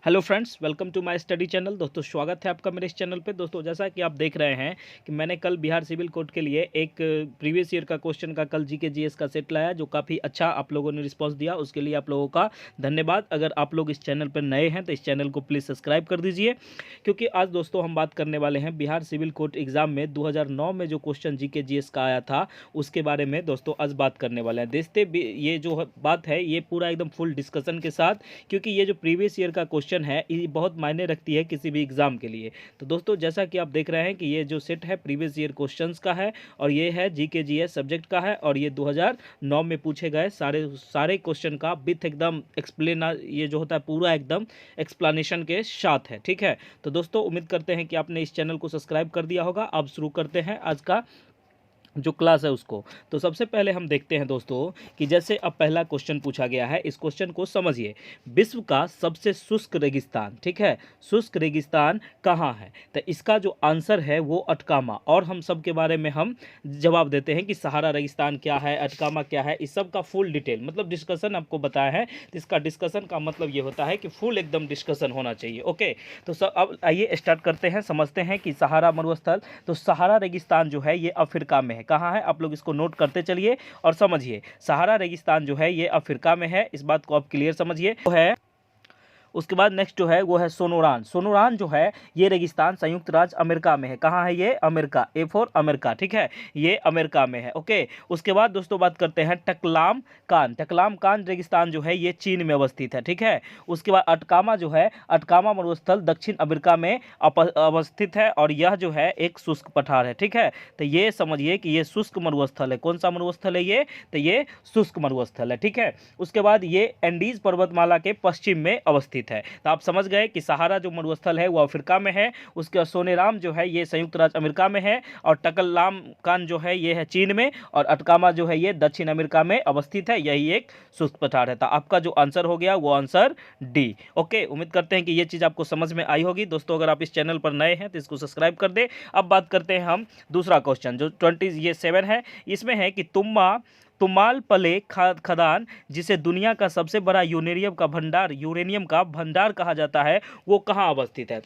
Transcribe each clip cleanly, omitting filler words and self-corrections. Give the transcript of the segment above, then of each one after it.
Hello friends, welcome to my study channel. दोस्तों, स्वागत है आपका मेरे इस चैनल पे। दोस्तों, जैसा कि आप देख रहे हैं कि मैंने कल बिहार सिविल कोड के लिए एक प्रीवियस ईयर का क्वेश्चन का कल जीके जीएस का सेट लाया, जो काफ़ी अच्छा आप लोगों ने रिस्पांस दिया। उसके लिए आप लोगों का धन्यवाद। अगर आप लोग इस चैनल पर नए हैं तो इस चैनल को प्लीज़ सब्सक्राइब कर दीजिए, क्योंकि आज दोस्तों हम बात करने वाले हैं बिहार सिविल कोड एग्ज़ाम में 2009 में जो क्वेश्चन जीके जीएस का आया था, उसके बारे में दोस्तों आज बात करने वाले हैं। देखते ये जो बात है ये पूरा एकदम फुल डिस्कशन के साथ, क्योंकि ये जो प्रीवियस ईयर का क्वेश्चन है ये बहुत मायने रखती है किसी भी एग्जाम के लिए। तो दोस्तों, जैसा कि आप देख रहे हैं कि ये जो सेट है प्रीवियस ईयर क्वेश्चंस का है, और ये है जीके जीएस सब्जेक्ट का है, और ये 2009 में पूछे गए सारे सारे क्वेश्चन का विथ एकदम एक्सप्लेन, ये जो होता है पूरा एकदम एक्सप्लेनेशन के साथ है। ठीक है, तो दोस्तों उम्मीद करते हैं कि आपने इस चैनल को सब्सक्राइब कर दिया होगा। अब शुरू करते हैं आज का जो क्लास है उसको। तो सबसे पहले हम देखते हैं दोस्तों कि जैसे अब पहला क्वेश्चन पूछा गया है, इस क्वेश्चन को समझिए। विश्व का सबसे शुष्क रेगिस्तान, ठीक है, शुष्क रेगिस्तान कहाँ है? तो इसका जो आंसर है वो अटकामा, और हम सब के बारे में हम जवाब देते हैं कि सहारा रेगिस्तान क्या है, अटकामा क्या है, इस सब का फुल डिटेल मतलब डिस्कशन आपको बताया है। तो इसका डिस्कशन का मतलब ये होता है कि फुल एकदम डिस्कशन होना चाहिए। ओके, तो सब अब आइए स्टार्ट करते हैं, समझते हैं कि सहारा मरुस्थल। तो सहारा रेगिस्तान जो है ये अफ्रीका में है। कहाँ है? आप लोग इसको नोट करते चलिए और समझिए। सहारा रेगिस्तान जो है ये अफ्रीका में है, इस बात को आप क्लियर समझिए। तो है उसके बाद नेक्स्ट जो है वो है सोनोरान। सोनोरान जो है ये रेगिस्तान संयुक्त राज्य अमेरिका में है। कहाँ है ये? अमेरिका, ए फॉर अमेरिका, ठीक है, ये अमेरिका में है। ओके, उसके बाद दोस्तों बात करते हैं टकलाम कान। टकलाम कान रेगिस्तान जो है ये चीन में अवस्थित है। ठीक है, उसके बाद अटकामा जो है, अटकामा मरुस्थल दक्षिण अमेरिका में अवस्थित है, और यह जो है एक शुष्क पठार है। ठीक है, तो ये समझिए कि ये शुष्क मरुस्थल है। कौन सा मरुस्थल है ये? तो ये शुष्क मरुस्थल है। ठीक है, उसके बाद ये एंडीज पर्वतमाला के पश्चिम में अवस्थित है। तो आप समझ गए कि सहारा जो मरुस्थल है वो अफ्रीका में है, उसके सोनेराम जो है ये संयुक्त राज्य अमेरिका में है, और टकलाम कान जो है ये है चीन में, और अटकामा जो है ये दक्षिण अमेरिका में अवस्थित है। यही एक शुष्क पठार है। तो आपका जो आंसर हो गया वो आंसर डी। ओके, उम्मीद करते हैं कि ये चीज आपको समझ में आई होगी। दोस्तों, अगर आप इस चैनल पर नए हैं तो इसको सब्सक्राइब कर दे। अब बात करते हैं हम दूसरा क्वेश्चन, जो 27 है। इसमें है कि तुम्मालपले खदान, जिसे दुनिया का सबसे बड़ा यूरेनियम का भंडार कहा जाता है, वो कहाँ अवस्थित है?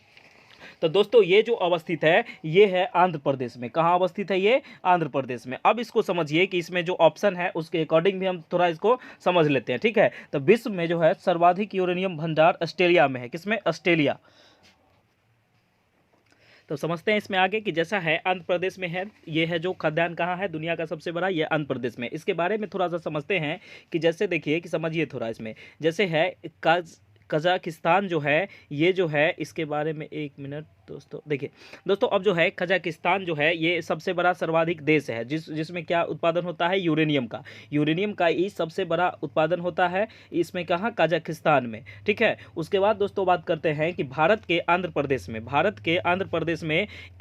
तो दोस्तों ये जो अवस्थित है ये है आंध्र प्रदेश में। कहाँ अवस्थित है ये? आंध्र प्रदेश में। अब इसको समझिए कि इसमें जो ऑप्शन है उसके अकॉर्डिंग भी हम थोड़ा इसको समझ लेते हैं। ठीक है, तो विश्व में जो है सर्वाधिक यूरेनियम भंडार ऑस्ट्रेलिया में है। किसमें? ऑस्ट्रेलिया। तो समझते हैं इसमें आगे कि जैसा है आंध्र प्रदेश में है, ये है जो खाद्यान्न कहाँ है दुनिया का सबसे बड़ा, ये आंध्र प्रदेश में। इसके बारे में थोड़ा सा समझते हैं कि जैसे देखिए कि समझिए थोड़ा इसमें, जैसे है कजाकिस्तान जो है, ये जो है इसके बारे में एक मिनट दोस्तों देखिए। दोस्तों अब जो है कजाकिस्तान जो है ये सबसे बड़ा सर्वाधिक देश है, जिसमें क्या उत्पादन होता है? यूरेनियम का ही सबसे बड़ा उत्पादन होता है इसमें। कहाँ? कजाकिस्तान में। ठीक है, उसके बाद दोस्तों बात करते हैं कि भारत के आंध्र प्रदेश में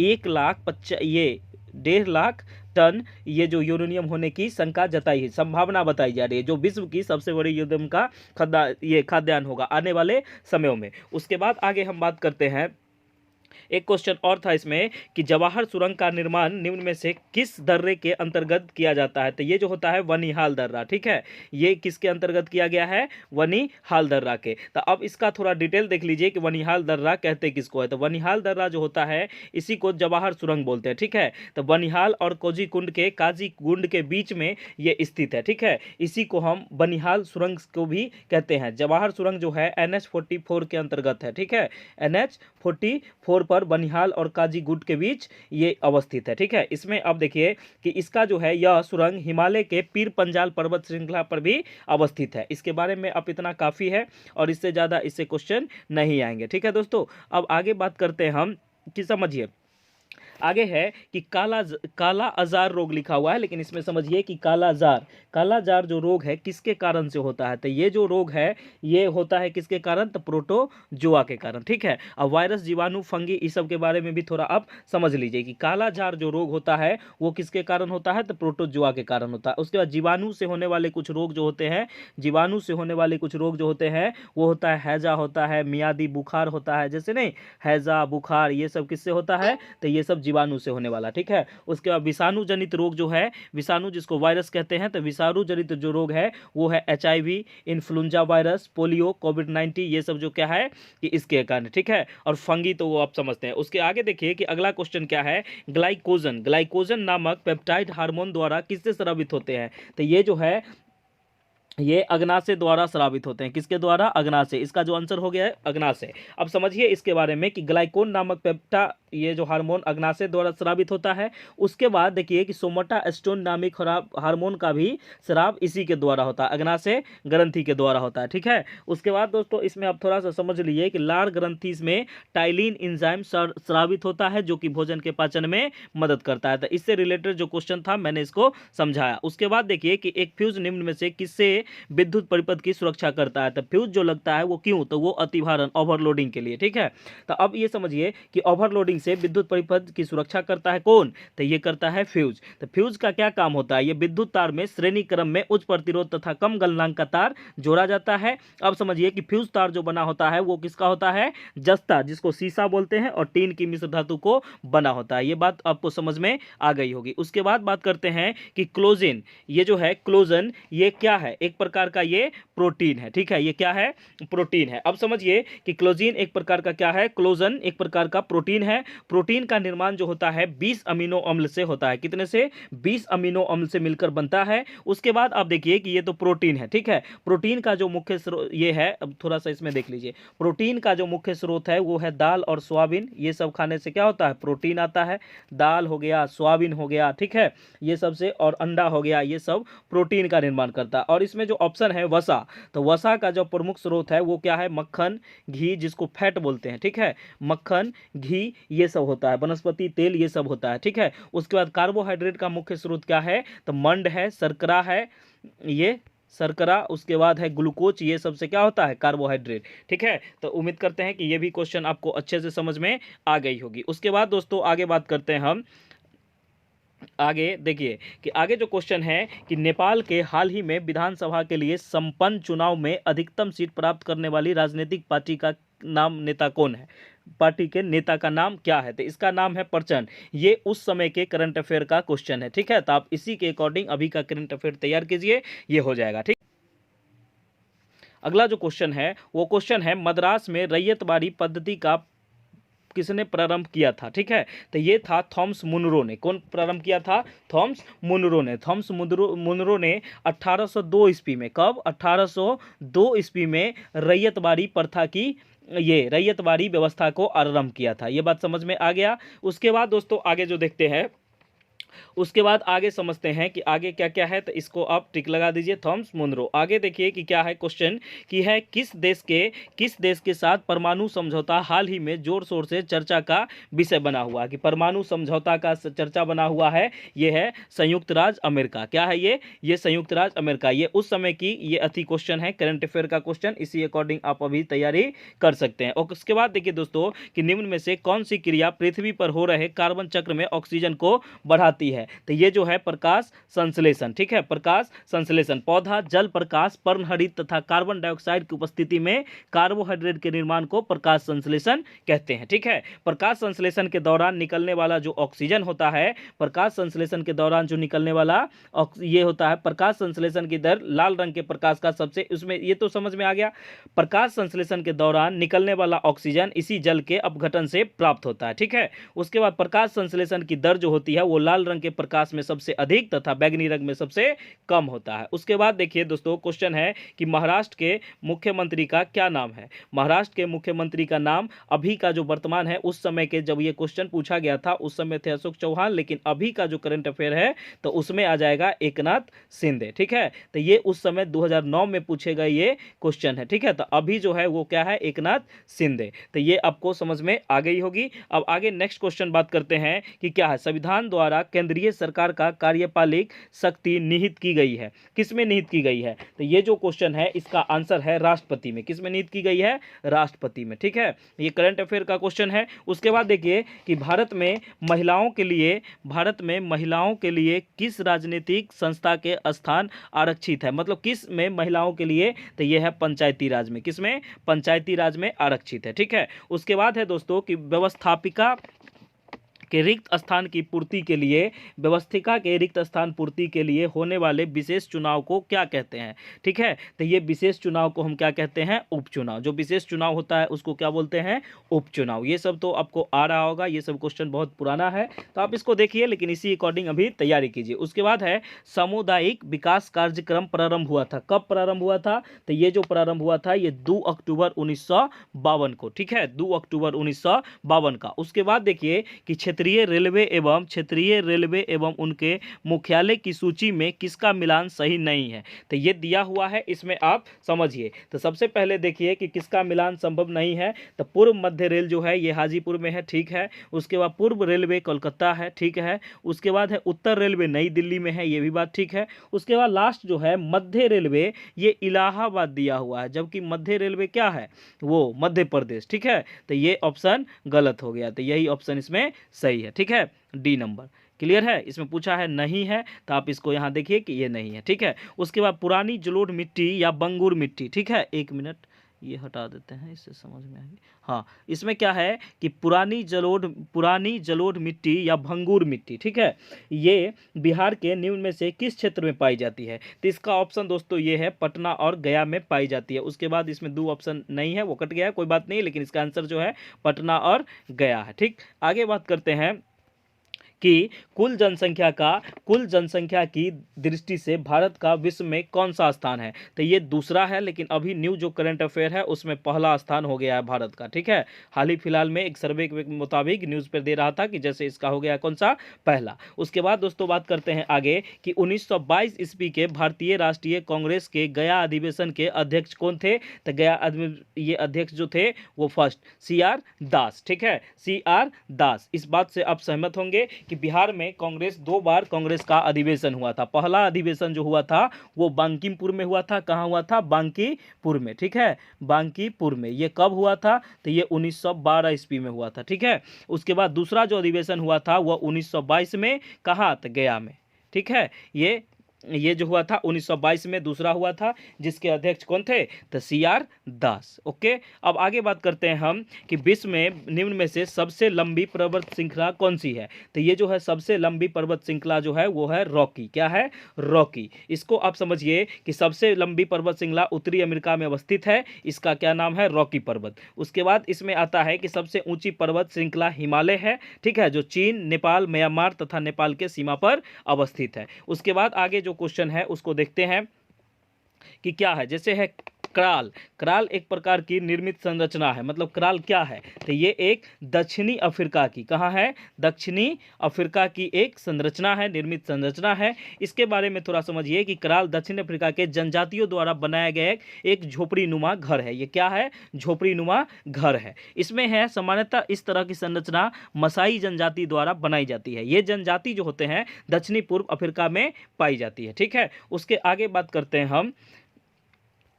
1,50,000 टन ये जो यूरेनियम होने की संभावना बताई जा रही है, जो विश्व की सबसे बड़ी यूरेनियम का खाद्यान्न होगा आने वाले समयों में। उसके बाद आगे हम बात करते हैं, एक क्वेश्चन और था इसमें कि जवाहर सुरंग का निर्माण निम्न में से किस दर्रे के अंतर्गत किया जाता है? तो ये जो होता है वनिहाल दर्रा। ठीक है, ये किसके अंतर्गत किया गया है? वनिहाल दर्रा के। तो अब इसका थोड़ा डिटेल देख लीजिए कि वनिहाल दर्रा कहते किसको है। तो वनिहाल दर्रा जो होता है इसी को जवाहर सुरंग बोलते हैं। ठीक है, तो वनिहाल और काजीकुंड के बीच में ये स्थित है। ठीक है, इसी को हम बनिहाल सुरंग को भी कहते हैं। जवाहर सुरंग जो है NH-44 के अंतर्गत है। ठीक है, NH-44 पर बनिहाल और काजीगुंड के बीच ये अवस्थित है। ठीक है, इसमें अब देखिए कि इसका जो है यह सुरंग हिमालय के पीर पंजाल पर्वत श्रृंखला पर भी अवस्थित है। इसके बारे में अब इतना काफी है, और इससे ज्यादा इससे क्वेश्चन नहीं आएंगे। ठीक है दोस्तों, अब आगे बात करते हैं हम कि समझिए आगे है कि काला अजार रोग लिखा हुआ है, लेकिन इसमें समझिए कि काला जार जो रोग है किसके कारण से होता है? तो ये जो रोग है ये होता है किसके कारण? तो प्रोटोजोआ के कारण। ठीक है, अब वायरस, जीवाणु, फंगी, इस सब के बारे में भी थोड़ा आप समझ लीजिए कि काला जार जो रोग होता है वो किसके कारण होता है? तो प्रोटोजोआ के कारण होता है। उसके बाद जीवाणु से होने वाले कुछ रोग जो होते हैं वो होता है हैजा होता है, मियादी बुखार होता है, जैसे नहीं हैजा बुखार, ये सब किससे होता है? तो ये सब जीवाणु से होने वाला, ठीक है। उसके बाद विषाणु जनित रोग जो है, विषाणु जिसको वायरस कहते हैं, तो विषाणु जनित जो रोग है वो है HIV, इन्फ्लुएंजा वायरस, पोलियो, कोविड-19, ये सब जो क्या है कि इसके कारण, ठीक है। और फंगी तो वो आप समझते हैं। उसके आगे देखिए कि अगला क्वेश्चन क्या है, ग्लाइकोजन, ग्लाइकोजन नामक पेप्टाइड हार्मोन द्वारा किससे स्रावित होते हैं, तो ये जो है ये अग्नाशय द्वारा स्रावित होते हैं। किसके द्वारा? अग्नाशय। इसका जो आंसर हो गया है अग्नाशय। अब समझिए इसके बारे में कि ग्लाइकोन नामक पेप्टा ये जो हार्मोन अग्नाशय द्वारा स्रावित होता है। उसके बाद देखिए कि सोमाटास्टोन नामक हार्मोन का भी स्राव इसी के द्वारा होता है, अग्नाशय ग्रंथि के द्वारा होता है, ठीक है। उसके बाद दोस्तों इसमें आप थोड़ा सा समझ लीजिए कि लार ग्रंथि में टाइलिन एंजाइम स्रावित होता है जो कि भोजन के पाचन में मदद करता है। तो इससे रिलेटेड जो क्वेश्चन था मैंने इसको समझाया। उसके बाद देखिए कि एक फ्यूज निम्न में से किससे विद्युत परिपथ की सुरक्षा करता है, तो फ्यूज जो लगता है वो क्यों, तो वो अतिभारण ओवरलोडिंग के लिए, ठीक है। तो अब ये समझिए कि ओवरलोडिंग से विद्युत परिपथ की सुरक्षा करता है कौन, तो ये करता है फ्यूज। तो फ्यूज का क्या काम होता है, ये विद्युत तार में श्रेणी क्रम में उच्च प्रतिरोध तथा कम गलनांक का तार जोड़ा जाता है। अब समझिए कि फ्यूज तार जो बना होता है वो किसका होता है, जस्ता, जिसको सीसा बोलते हैं, और टीन की मिश्र धातु को बना होता है। ये बात आपको समझ में आ गई होगी। उसके बाद बात करते हैं कि क्लोजिन, ये जो है क्लोजन, ये क्या है, एक प्रकार का ये प्रोटीन है, ठीक है। ये क्या है, प्रोटीन है। अब समझिए कि क्लोजीन एक प्रकार का क्या है, क्लोजन एक प्रकार का प्रोटीन है। प्रोटीन का निर्माण जो होता है 20 अमीनो अम्ल से होता है। कितने से, 20 अमीनो अम्ल से मिलकर बनता है। उसके बाद आप देखिए कि ये तो प्रोटीन है, ठीक है। प्रोटीन का जो मुख्य स्रोत ये है, अब थोड़ा सा इसमें देख लीजिए, प्रोटीन का जो मुख्य स्रोत है वो है दाल और सोयाबीन। ये सब खाने से क्या होता है, प्रोटीन आता है। दाल हो गया, सोयाबीन हो गया, ठीक है, ये सब से, और अंडा हो गया, ये सब प्रोटीन का निर्माण करता है। और इसमें जो ऑप्शन है वसा, तो वसा का जो प्रमुख स्रोत है वो क्या है, मक्खन, घी, जिसको फैट बोलते हैं, ठीक है। मक्खन, घी, ये सब होता है, वनस्पति तेल, ये सब होता है, ठीक है। उसके बाद कार्बोहाइड्रेट का मुख्य स्रोत क्या है, तो मंड है, शर्करा है, ये शर्करा, उसके बाद है ग्लूकोज, ये सबसे क्या होता है, कार्बोहाइड्रेट, ठीक है। तो उम्मीद करते हैं कि ये भी क्वेश्चन आपको अच्छे से समझ में आ गई होगी। उसके बाद दोस्तों आगे बात करते हैं हम, आगे देखिए कि आगे जो क्वेश्चन है कि नेपाल के हाल ही में विधानसभा के लिए संपन्न चुनाव में अधिकतम सीट प्राप्त करने वाली राजनीतिक पार्टी का नाम, नेता कौन है, पार्टी के नेता का नाम क्या है, तो इसका नाम है प्रचंड। ये उस समय के करंट अफेयर का क्वेश्चन है, ठीक है। तो आप इसी के अकॉर्डिंग अभी का करंट अफेयर तैयार कीजिए, ये हो जाएगा, ठीक। अगला जो क्वेश्चन है वो क्वेश्चन है मद्रास में रैयतवाड़ी पद्धति का किसने प्रारंभ किया था, ठीक है। तो ये था थॉमस मुनरो ने। कौन प्रारंभ किया था, थॉमस मुनरो ने। थॉमस मुनरो ने 1802 ईस्वी में, कब, 1802 ईस्वी में रैयतवाड़ी प्रथा की, ये रैयतवाड़ी व्यवस्था को आरंभ किया था। ये बात समझ में आ गया। उसके बाद दोस्तों आगे जो देखते हैं, उसके बाद आगे समझते हैं कि आगे क्या क्या है, तो इसको आप टिक लगा दीजिए, थॉमस मुनरो। आगे देखिए कि क्या है क्वेश्चन, कि है किस देश के साथ परमाणु समझौता हाल ही में जोर शोर से चर्चा का विषय बना हुआ, कि परमाणु समझौता का चर्चा बना हुआ है, ये है संयुक्त राज्य अमेरिका। क्या है ये संयुक्त राज्य अमेरिका। ये उस समय की ये अति क्वेश्चन है, करंट अफेयर का क्वेश्चन, इसी अकॉर्डिंग आप अभी तैयारी कर सकते हैं। और उसके बाद देखिए दोस्तों कि निम्न में से कौन सी क्रिया पृथ्वी पर हो रहे कार्बन चक्र में ऑक्सीजन को बढ़ाती है, तो ये जो है प्रकाश संश्लेषण, ठीक है। प्रकाश संश्लेषण, पौधा जल प्रकाश, पर्णहरित तथा कार्बन डाइऑक्साइड की उपस्थिति में कार्बोहाइड्रेट के निर्माण को प्रकाश संश्लेषण कहते हैं, ठीक है। प्रकाश संश्लेषण के दौरान निकलने वाला जो ऑक्सीजन होता है, प्रकाश संश्लेषण के दौरान जो निकलने वाला ये होता है, प्रकाश संश्लेषण की दर लाल रंग के प्रकाश का सबसे, उसमें ये तो समझ में आ गया। प्रकाश संश्लेषण के दौरान निकलने वाला ऑक्सीजन इसी जल के अपघटन से प्राप्त होता है, ठीक है। उसके बाद प्रकाश संश्लेषण की दर जो होती है वो लाल रंग के प्रकाश में सबसे अधिक तथा बैगनी रंग में सबसे कम होता है। उसके बाद देखिए दोस्तों क्वेश्चन है कि महाराष्ट्र के मुख्यमंत्री का क्या नाम है। महाराष्ट्र के मुख्यमंत्री का नाम अभी का जो वर्तमान है, उस समय के जब ये क्वेश्चन पूछा गया था उस समय थे अशोक चौहान, लेकिन अभी का जो करंट अफेयर है तो उसमें आ जाएगा एकनाथ शिंदे, ठीक है। तो ये उस समय 2009 में पूछे गए ये क्वेश्चन है, ठीक है। तो अभी जो है वो क्या है, एकनाथ शिंदे। तो ये आपको समझ में आ गई होगी। अब आगे नेक्स्ट क्वेश्चन बात करते हैं कि क्या है, संविधान द्वारा केंद्रीय सरकार का कार्यपालिक शक्ति निहित की गई है, किसमें निहित की गई है, तो ये जो क्वेश्चन है इसका आंसर है राष्ट्रपति में। किसमें निहित की गई है, राष्ट्रपति में, ठीक है। ये करंट अफेयर का क्वेश्चन है। उसके बाद देखिए कि भारत में महिलाओं के लिए किस राजनीतिक संस्था के स्थान आरक्षित है, मतलब किस में महिलाओं के लिए, तो ये है पंचायती राज में। किसमें, पंचायती राज में आरक्षित है, ठीक है। उसके बाद है दोस्तों कि व्यवस्थापिका के रिक्त स्थान की पूर्ति के लिए, व्यवस्थिका के रिक्त स्थान पूर्ति के लिए होने वाले विशेष चुनाव को क्या कहते हैं। ठीक है, तो ये विशेष चुनाव को हम क्या कहते हैं, उपचुनाव। जो विशेष चुनाव होता है उसको क्या बोलते हैं, उपचुनाव। ये सब तो आपको आ रहा होगा, ये सब क्वेश्चन बहुत पुराना है तो आप इसको देखिए, लेकिन इसी अकॉर्डिंग अभी तैयारी कीजिए। उसके बाद है सामुदायिक विकास कार्यक्रम प्रारंभ हुआ था। कब प्रारंभ हुआ था, तो ये जो प्रारंभ हुआ था ये 2 अक्टूबर 1952 को। ठीक है, 2 अक्टूबर 1952 का। उसके बाद देखिए कि क्षेत्रीय रेलवे एवं उनके मुख्यालय की सूची में किसका मिलान सही नहीं है। तो ये दिया हुआ है, इसमें आप समझिए। तो सबसे पहले देखिए कि किसका मिलान संभव नहीं है, तो पूर्व मध्य रेल जो है ये हाजीपुर में है। ठीक है, उसके बाद पूर्व रेलवे कोलकाता है। ठीक है, उसके बाद है उत्तर रेलवे नई दिल्ली में है, ये भी बात ठीक है। उसके बाद लास्ट जो है मध्य रेलवे, ये इलाहाबाद दिया हुआ है, जबकि मध्य रेलवे क्या है, वो मध्य प्रदेश। ठीक है, तो ये ऑप्शन गलत हो गया, तो यही ऑप्शन इसमें सही है। ठीक है, डी नंबर। क्लियर है, इसमें पूछा है नहीं है तो आप इसको यहाँ देखिए कि ये नहीं है। ठीक है, उसके बाद पुरानी जलोढ़ मिट्टी या बंगुर मिट्टी। ठीक है, एक मिनट ये हटा देते हैं, इससे समझ में आएगी। हाँ, इसमें क्या है कि पुरानी जलोढ़ मिट्टी या भंगूर मिट्टी, ठीक है, ये बिहार के निम्न में से किस क्षेत्र में पाई जाती है। तो इसका ऑप्शन दोस्तों ये है पटना और गया में पाई जाती है। उसके बाद इसमें 2 ऑप्शन नहीं है, वो कट गया है, कोई बात नहीं, लेकिन इसका आंसर जो है पटना और गया है। ठीक, आगे बात करते हैं कि कुल जनसंख्या की दृष्टि से भारत का विश्व में कौन सा स्थान है। तो ये दूसरा है, लेकिन अभी न्यू जो करंट अफेयर है उसमें पहला स्थान हो गया है भारत का। ठीक है, हाल ही फिलहाल में एक सर्वे के मुताबिक न्यूज़ पर दे रहा था कि जैसे इसका हो गया कौन सा, पहला। उसके बाद दोस्तों बात करते हैं आगे कि 1922 ईस्वी के भारतीय राष्ट्रीय कांग्रेस के गया अधिवेशन के अध्यक्ष कौन थे। तो गया ये अध्यक्ष जो थे वो फर्स्ट CR दास। ठीक है, CR दास। इस बात से आप सहमत होंगे कि बिहार में कांग्रेस 2 बार कांग्रेस का अधिवेशन हुआ था। पहला अधिवेशन जो हुआ था वो बांकीपुर में हुआ था। कहाँ हुआ था, बांकीपुर में। ठीक है, बांकीपुर में। ये कब हुआ था, तो ये 1912 ईस्वी में हुआ था। ठीक है, उसके बाद दूसरा जो अधिवेशन हुआ था वह 1922 में, कहाँ, तो गया में। ठीक है, ये जो हुआ था 1922 में दूसरा हुआ था, जिसके अध्यक्ष कौन थे, तो CR दास। ओके, अब आगे बात करते हैं हम कि विश्व में निम्न में से सबसे लंबी पर्वत श्रृंखला कौन सी है। तो ये जो है सबसे लंबी पर्वत श्रृंखला जो है वो है रॉकी। क्या है, रॉकी। इसको आप समझिए कि सबसे लंबी पर्वत श्रृंखला उत्तरी अमेरिका में अवस्थित है, इसका क्या नाम है, रॉकी पर्वत। उसके बाद इसमें आता है कि सबसे ऊंची पर्वत श्रृंखला हिमालय है। ठीक है, जो चीन, नेपाल, म्यांमार तथा नेपाल के सीमा पर अवस्थित है। उसके बाद आगे जो क्वेश्चन है उसको देखते हैं कि क्या है। जैसे है कराल एक प्रकार की निर्मित संरचना है। मतलब कराल क्या है, तो ये एक दक्षिणी अफ्रीका की, कहाँ है, दक्षिणी अफ्रीका की एक संरचना है, निर्मित संरचना है। इसके बारे में थोड़ा समझिए कि कराल दक्षिण अफ्रीका के जनजातियों द्वारा बनाया गया एक झोपड़ी नुमा घर है। ये क्या है, झोपड़ी नुमा घर है। इसमें है सामान्यतः इस तरह की संरचना मसाई जनजाति द्वारा बनाई जाती है। ये जनजाति जो होते हैं दक्षिणी पूर्व अफ्रीका में पाई जाती है। ठीक है, उसके आगे बात करते हैं हम।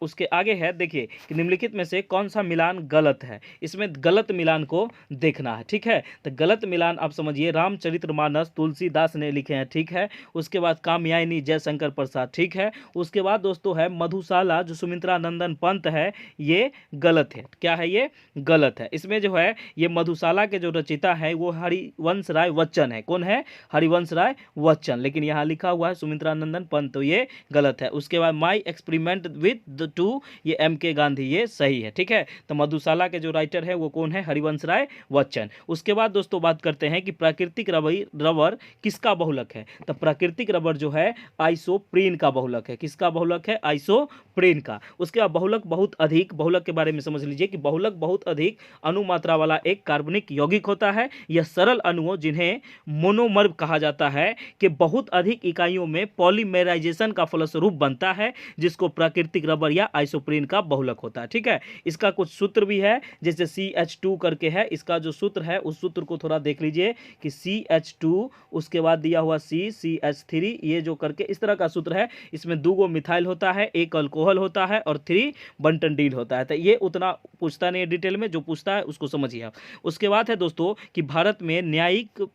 उसके आगे है, देखिए कि निम्नलिखित में से कौन सा मिलान गलत है। इसमें गलत मिलान को देखना है। ठीक है, तो गलत मिलान आप समझिए रामचरितमानस तुलसीदास ने लिखे हैं। ठीक है, उसके बाद कामयानी जयशंकर प्रसाद। ठीक है, उसके बाद दोस्तों है मधुशाला जो सुमित्रा नंदन पंत है, ये गलत है। क्या है, ये गलत है। इसमें जो है ये मधुशाला के जो रचयिता है वो हरिवंश राय बच्चन है। कौन है, हरिवंश राय बच्चन, लेकिन यहाँ लिखा हुआ है सुमित्रा नंदन पंत, तो ये गलत है। उसके बाद माई एक्सपेरिमेंट विद 2, ये MK गांधी, ये सही है। ठीक है, तो मधुशाला के जो राइटर है वो कौन है, हरिवंश राय बच्चन। उसके बाद दोस्तों बात करते हैं कि प्राकृतिक रबर किसका बहुलक है। तो प्राकृतिक रबर जो है आइसोप्रीन का बहुलक है। किसका बहुलक है, आइसोप्रीन का। उसके बाद बहुलक बहुत अधिक, बहुलक के बारे में समझ लीजिए कि बहुलक बहुत अधिक अनुमात्रा वाला एक कार्बनिक यौगिक होता है। यह सरल अणुओं जिन्हें मोनोमर कहा जाता है कि बहुत अधिक इकाइयों में पॉलीमेराइजेशन का फलस्वरूप बनता है, जिसको प्राकृतिक रबर या आइसोप्रीन का बहुलक होता है। ठीक है, इसका कुछ सूत्र भी है, जैसे CH2 करके है। इसका जो सूत्र है उस सूत्र को थोड़ा देख लीजिए कि CH2, उसके बाद दिया हुआ CH3, ये जो करके इस तरह का सूत्र है। इसमें 2 मिथाइल होता है, 1 अल्कोहल होता है और 3 बंटनडील होता है। तो ये उतना पूछता नहीं है डिटेल में, जो पूछता है उसको समझिए आप। उसके बाद है दोस्तों कि भारत में न्यायिक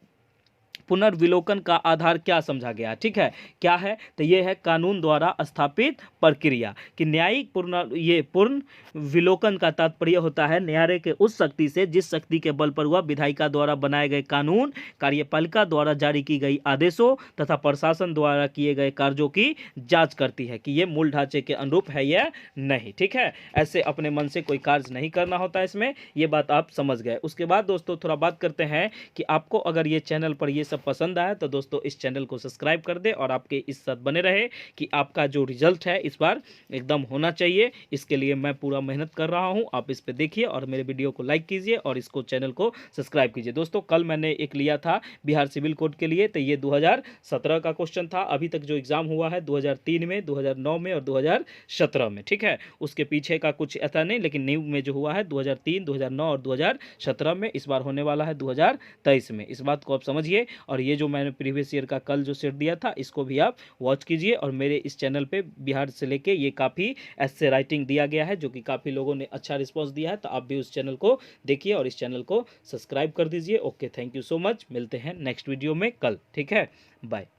पुनर्विलोकन का आधार क्या समझा गया। ठीक है, क्या है, तो ये है कानून द्वारा स्थापित प्रक्रिया कि न्यायिक पूर्ण विलोकन का तात्पर्य होता है न्यायालय के उस शक्ति से जिस शक्ति के बल पर वह विधायिका द्वारा बनाए गए कानून, कार्यपालिका द्वारा जारी की गई आदेशों तथा प्रशासन द्वारा किए गए कार्यों की जांच करती है कि ये मूल ढांचे के अनुरूप है या नहीं। ठीक है, ऐसे अपने मन से कोई कार्य नहीं करना होता इसमें, ये बात आप समझ गए। उसके बाद दोस्तों थोड़ा बात करते हैं कि आपको अगर ये चैनल पर ये सब पसंद आया तो दोस्तों इस चैनल को सब्सक्राइब कर दे और आपके इस साथ बने रहे कि आपका जो रिजल्ट है इस बार एकदम होना चाहिए। इसके लिए मैं पूरा मेहनत कर रहा हूं, आप इस पे देखिए और मेरे वीडियो को लाइक कीजिए और इसको चैनल को सब्सक्राइब कीजिए। दोस्तों कल मैंने एक लिया था बिहार सिविल कोड के लिए, तो ये 2017 का क्वेश्चन था। अभी तक जो एग्जाम हुआ है 2003 में, 2009 में और 2017 में। ठीक है, उसके पीछे का कुछ ऐसा नहीं, लेकिन न्यू में जो हुआ है 2003, 2009 और 2017 में, इस बार होने वाला है 2023 में। इस बात को आप समझिए। और ये जो मैंने प्रीवियस ईयर का कल जो सेट दिया था इसको भी आप वॉच कीजिए। और मेरे इस चैनल पे बिहार से लेके ये काफ़ी ऐसे राइटिंग दिया गया है जो कि काफ़ी लोगों ने अच्छा रिस्पॉन्स दिया है, तो आप भी उस चैनल को देखिए और इस चैनल को सब्सक्राइब कर दीजिए। Okay, thank you so much, मिलते हैं नेक्स्ट वीडियो में कल। ठीक है, बाय।